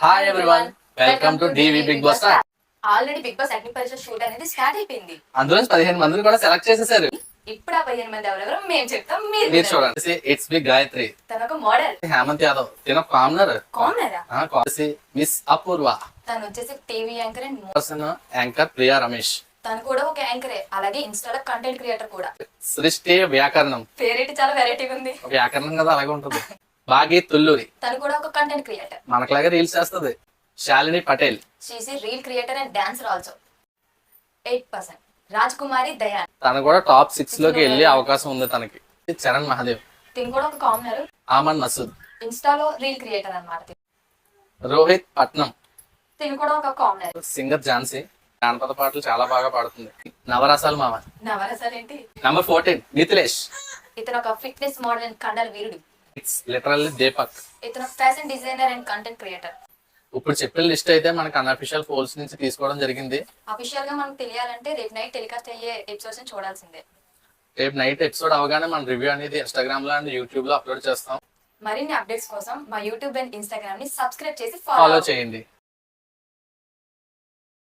Hi everyone, welcome to DV Bigg Boss. Already Bigg Boss Agni Pariksha shoot అనేది start అయిపోయింది. అందులో 15 మందిని కూడా సెలెక్ట్ చేసేసారు. ఇప్పుడు ఆ 15 మంది ఎవరెవరో మేము చెప్తాం, మీరు మీరు చూడండి. ఇట్స్ బిగ్ గాయత్రి, తను ఒక మోడల్. హేమంత్ యాదవ్ తిన కామనర్, మిస్ అపూర్వ, తను వచ్చేసి TV anchor and person anchor Priya Ramesh, తను కూడా ఒక యాంకరే, అలాగే ఇన్స్టాలో కంటెంట్ క్రియేటర్ కూడా. సృష్టి వ్యాకరణం, పేరేంటి చాలా వెరైటీగా ఉంది. వ్యాకరణం కదా అలాగే ఉంటుంది. బాగి తుల్లూరి, తను కూడా ఒక కంటెంట్ క్రియేటర్, మనకులాగా రీల్స్ చేస్తుంది. Shalini Patel, she reel creator and dancer also. 8% Raj Kumari Dayan, తను కూడా టాప్ 6 లోకి వెళ్ళే అవకాశం ఉంది తనకి. చరణ్ మహాదేవ్, తిను కూడా ఒక కామనర్, ఆమన్ మసూద్, ఇన్స్టాలో రీల్ క్రియేటర్ అన్నమాట. రోహిత్ పట్నం, తిను కూడా ఒక కామనర్. సింగర్ ఝాన్సీ, జానపద పాటలు చాలా బాగా పాడుతుంది. నవరసాల మామ. నవరసాలు ఏంటి? నంబర్ 14 మిథిలేష్, ఇతను ఒక ఫిట్నెస్ మోడల్ అండ్ కండల వీరుడు. ఇట్స్ లిటరల్లీ దీపక్, ఇతను fashion designer and content creator. ఇప్పుడు చెప్పిన లిస్ట్ అయితే మనకి అన్అఫిషియల్ పోల్స్ నుంచి తీసుకోవడం జరిగింది. అఫీషియల్ గా మనకు తెలియాలంటే రేపు నైట్ టెలికాస్ట్ అయ్యే ఎపిసోడ్స్ చూడాల్సిందే. రేపు నైట్ ఎపిసోడ్ అవగానే మన రివ్యూ అనేది ఇన్స్టాగ్రామ్ లో అండ్ యూట్యూబ్ లో అప్లోడ్ చేస్తాం. మరిన్ని అప్డేట్స్ కోసం మా యూట్యూబ్ అండ్ ఇన్స్టాగ్రామ్ ని సబ్స్క్రైబ్ చేసి ఫాలో చేయండి.